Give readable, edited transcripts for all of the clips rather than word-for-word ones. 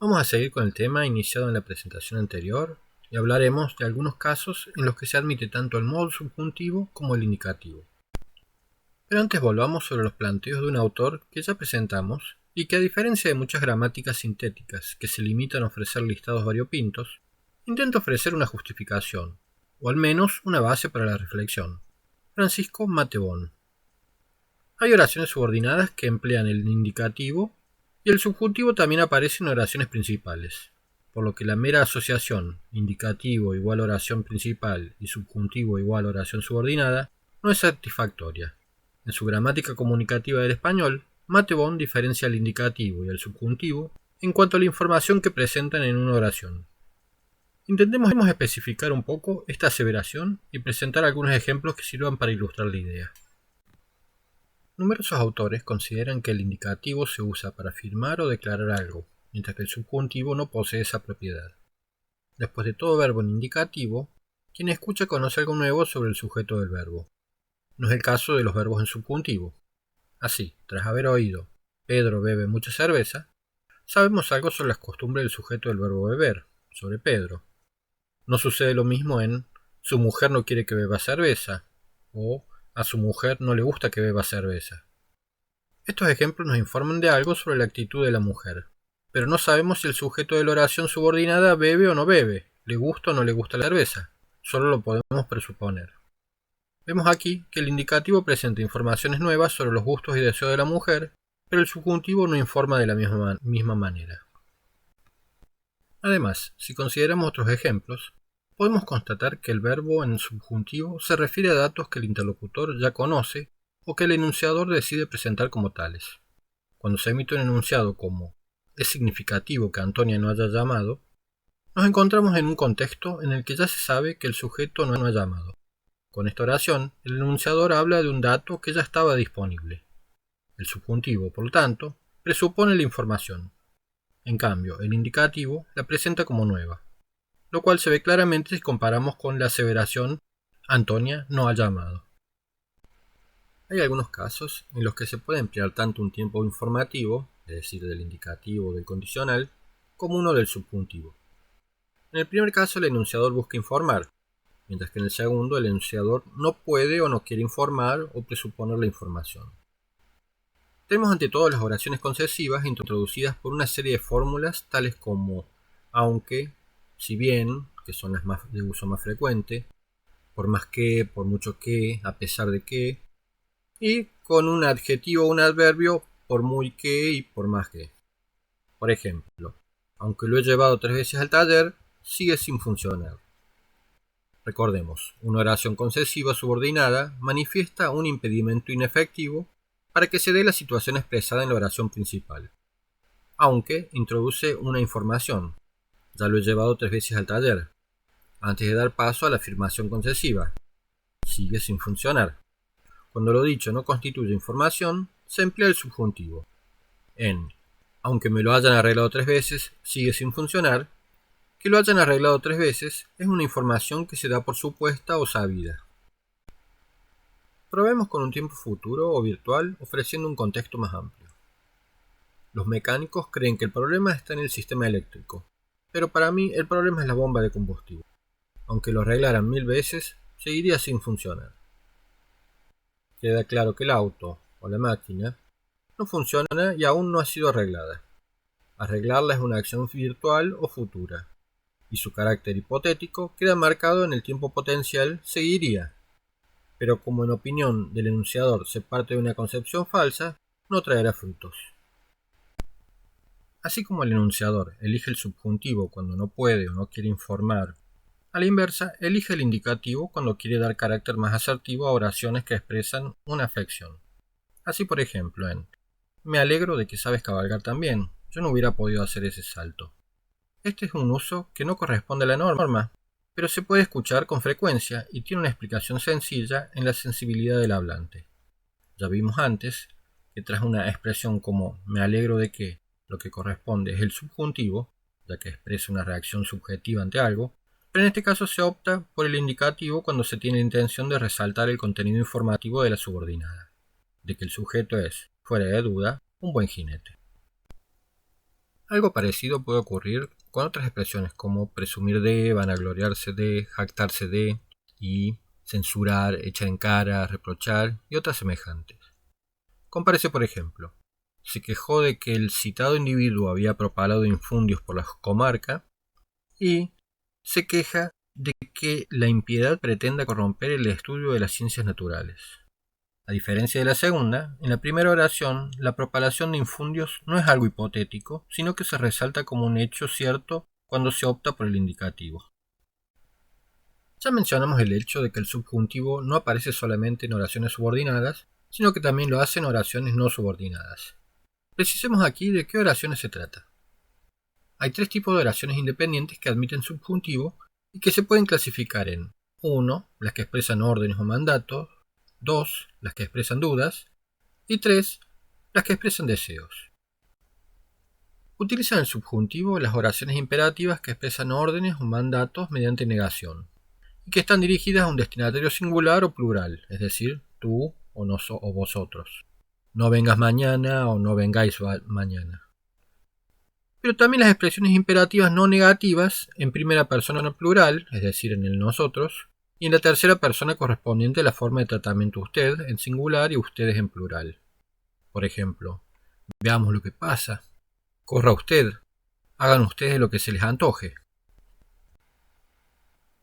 Vamos a seguir con el tema iniciado en la presentación anterior y hablaremos de algunos casos en los que se admite tanto el modo subjuntivo como el indicativo. Pero antes volvamos sobre los planteos de un autor que ya presentamos y que, a diferencia de muchas gramáticas sintéticas que se limitan a ofrecer listados variopintos, intenta ofrecer una justificación, o al menos una base para la reflexión. Francisco Mattevon. Hay oraciones subordinadas que emplean el indicativo y el subjuntivo también aparece en oraciones principales, por lo que la mera asociación indicativo igual oración principal y subjuntivo igual oración subordinada no es satisfactoria. En su gramática comunicativa del español, Mattevon diferencia el indicativo y el subjuntivo en cuanto a la información que presentan en una oración. Intentemos especificar un poco esta aseveración y presentar algunos ejemplos que sirvan para ilustrar la idea. Numerosos autores consideran que el indicativo se usa para afirmar o declarar algo, mientras que el subjuntivo no posee esa propiedad. Después de todo verbo en indicativo, quien escucha conoce algo nuevo sobre el sujeto del verbo. No es el caso de los verbos en subjuntivo. Así, tras haber oído Pedro bebe mucha cerveza, sabemos algo sobre las costumbres del sujeto del verbo beber, sobre Pedro. No sucede lo mismo en su mujer no quiere que beba cerveza, o a su mujer no le gusta que beba cerveza. Estos ejemplos nos informan de algo sobre la actitud de la mujer, pero no sabemos si el sujeto de la oración subordinada bebe o no bebe, le gusta o no le gusta la cerveza, solo lo podemos presuponer. Vemos aquí que el indicativo presenta informaciones nuevas sobre los gustos y deseos de la mujer, pero el subjuntivo no informa de la misma manera. Además, si consideramos otros ejemplos, podemos constatar que el verbo en subjuntivo se refiere a datos que el interlocutor ya conoce o que el enunciador decide presentar como tales. Cuando se emite un enunciado como «es significativo que Antonia no haya llamado», nos encontramos en un contexto en el que ya se sabe que el sujeto no ha llamado. Con esta oración, el enunciador habla de un dato que ya estaba disponible. El subjuntivo, por lo tanto, presupone la información. En cambio, el indicativo la presenta como nueva, lo cual se ve claramente si comparamos con la aseveración «Antonia no ha llamado». Hay algunos casos en los que se puede emplear tanto un tiempo informativo, es decir, del indicativo o del condicional, como uno del subjuntivo. En el primer caso, el enunciador busca informar, mientras que en el segundo, el enunciador no puede o no quiere informar o presuponer la información. Tenemos ante todo las oraciones concesivas introducidas por una serie de fórmulas tales como aunque, si bien, que son las de uso más frecuente, por más que, por mucho que, a pesar de que, y con un adjetivo o un adverbio por muy que y por más que. Por ejemplo, aunque lo he llevado 3 veces al taller, sigue sin funcionar. Recordemos, una oración concesiva subordinada manifiesta un impedimento inefectivo para que se dé la situación expresada en la oración principal. Aunque introduce una información, ya lo he llevado 3 veces al taller, antes de dar paso a la afirmación concesiva. Sigue sin funcionar. Cuando lo dicho no constituye información, se emplea el subjuntivo. En aunque me lo hayan arreglado 3 veces, sigue sin funcionar. Que lo hayan arreglado 3 veces es una información que se da por supuesta o sabida. Probemos con un tiempo futuro o virtual ofreciendo un contexto más amplio. Los mecánicos creen que el problema está en el sistema eléctrico, pero para mí el problema es la bomba de combustible. Aunque lo arreglaran 1000 veces, seguiría sin funcionar. Queda claro que el auto o la máquina no funciona y aún no ha sido arreglada. Arreglarla es una acción virtual o futura, y su carácter hipotético queda marcado en el tiempo potencial seguiría, pero como en opinión del enunciador se parte de una concepción falsa, no traerá frutos. Así como el enunciador elige el subjuntivo cuando no puede o no quiere informar, a la inversa, elige el indicativo cuando quiere dar carácter más asertivo a oraciones que expresan una afección. Así, por ejemplo, en me alegro de que sabes cabalgar también, yo no hubiera podido hacer ese salto. Este es un uso que no corresponde a la norma, pero se puede escuchar con frecuencia y tiene una explicación sencilla en la sensibilidad del hablante. Ya vimos antes que tras una expresión como me alegro de que, lo que corresponde es el subjuntivo, ya que expresa una reacción subjetiva ante algo, pero en este caso se opta por el indicativo cuando se tiene la intención de resaltar el contenido informativo de la subordinada, de que el sujeto es, fuera de duda, un buen jinete. Algo parecido puede ocurrir con otras expresiones como presumir de, vanagloriarse de, jactarse de, y censurar, echar en cara, reprochar y otras semejantes. Compárese, por ejemplo, se quejó de que el citado individuo había propalado infundios por la comarca y se queja de que la impiedad pretenda corromper el estudio de las ciencias naturales. A diferencia de la segunda, en la primera oración, la propalación de infundios no es algo hipotético, sino que se resalta como un hecho cierto cuando se opta por el indicativo. Ya mencionamos el hecho de que el subjuntivo no aparece solamente en oraciones subordinadas, sino que también lo hace en oraciones no subordinadas. Precisemos aquí de qué oraciones se trata. Hay tres tipos de oraciones independientes que admiten subjuntivo y que se pueden clasificar en 1. Las que expresan órdenes o mandatos, 2. Las que expresan dudas y 3. Las que expresan deseos. Utilizan el subjuntivo las oraciones imperativas que expresan órdenes o mandatos mediante negación y que están dirigidas a un destinatario singular o plural, es decir, tú o vosotros. No vengas mañana o no vengáis mañana. Pero también las expresiones imperativas no negativas en primera persona plural, es decir, en el nosotros, y en la tercera persona correspondiente a la forma de tratamiento usted en singular y ustedes en plural. Por ejemplo, veamos lo que pasa, corra usted, hagan ustedes lo que se les antoje.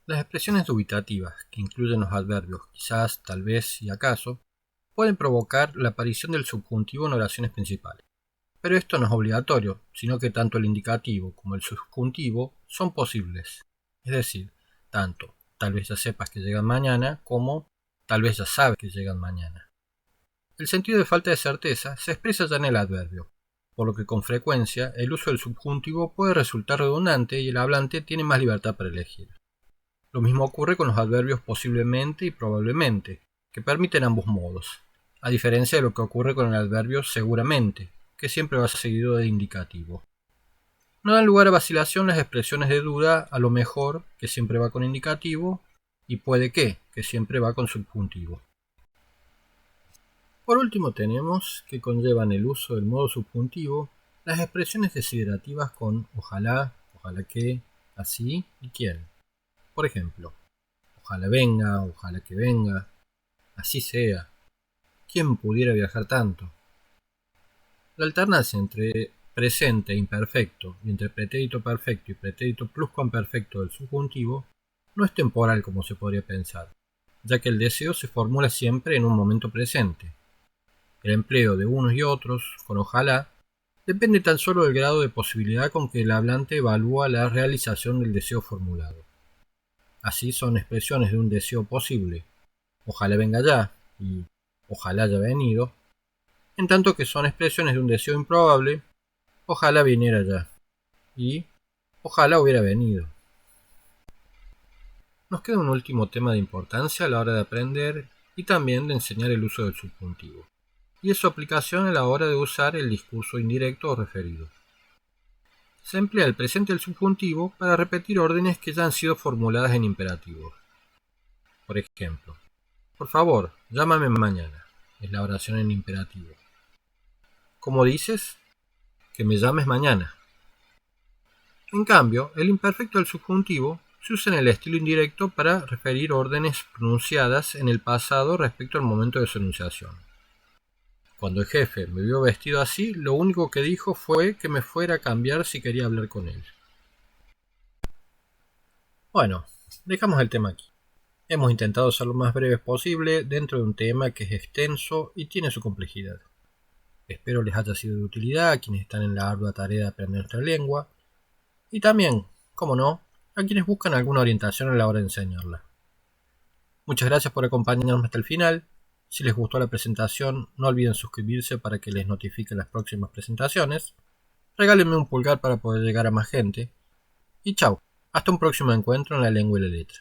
Las expresiones dubitativas, que incluyen los adverbios quizás, tal vez y acaso, pueden provocar la aparición del subjuntivo en oraciones principales. Pero esto no es obligatorio, sino que tanto el indicativo como el subjuntivo son posibles. Es decir, tanto tal vez ya sepas que llegan mañana como tal vez ya sabes que llegan mañana. El sentido de falta de certeza se expresa ya en el adverbio, por lo que con frecuencia el uso del subjuntivo puede resultar redundante y el hablante tiene más libertad para elegir. Lo mismo ocurre con los adverbios posiblemente y probablemente, que permiten ambos modos, a diferencia de lo que ocurre con el adverbio seguramente, que siempre va seguido de indicativo. No dan lugar a vacilación las expresiones de duda, a lo mejor, que siempre va con indicativo, y puede que siempre va con subjuntivo. Por último tenemos que conllevan el uso del modo subjuntivo las expresiones desiderativas con ojalá, ojalá que, así y quién. Por ejemplo, ojalá que venga, así sea, ¿quién pudiera viajar tanto? La alternancia entre presente e imperfecto y entre pretérito perfecto y pretérito pluscuamperfecto del subjuntivo no es temporal como se podría pensar, ya que el deseo se formula siempre en un momento presente. El empleo de unos y otros, con ojalá, depende tan solo del grado de posibilidad con que el hablante evalúa la realización del deseo formulado. Así son expresiones de un deseo posible, ojalá venga ya y ojalá haya venido, en tanto que son expresiones de un deseo improbable, ojalá viniera ya y ojalá hubiera venido. Nos queda un último tema de importancia a la hora de aprender y también de enseñar el uso del subjuntivo, y es su aplicación a la hora de usar el discurso indirecto o referido. Se emplea el presente del subjuntivo para repetir órdenes que ya han sido formuladas en imperativo. Por ejemplo, por favor, llámame mañana, es la oración en imperativo. ¿Cómo dices? Que me llames mañana. En cambio, el imperfecto del subjuntivo se usa en el estilo indirecto para referir órdenes pronunciadas en el pasado respecto al momento de su enunciación. Cuando el jefe me vio vestido así, lo único que dijo fue que me fuera a cambiar si quería hablar con él. Bueno, dejamos el tema aquí. Hemos intentado ser lo más breves posible dentro de un tema que es extenso y tiene su complejidad. Espero les haya sido de utilidad a quienes están en la ardua tarea de aprender nuestra lengua y también, como no, a quienes buscan alguna orientación a la hora de enseñarla. Muchas gracias por acompañarnos hasta el final. Si les gustó la presentación, no olviden suscribirse para que les notifiquen las próximas presentaciones. Regálenme un pulgar para poder llegar a más gente. Y chao, hasta un próximo encuentro en la lengua y la letra.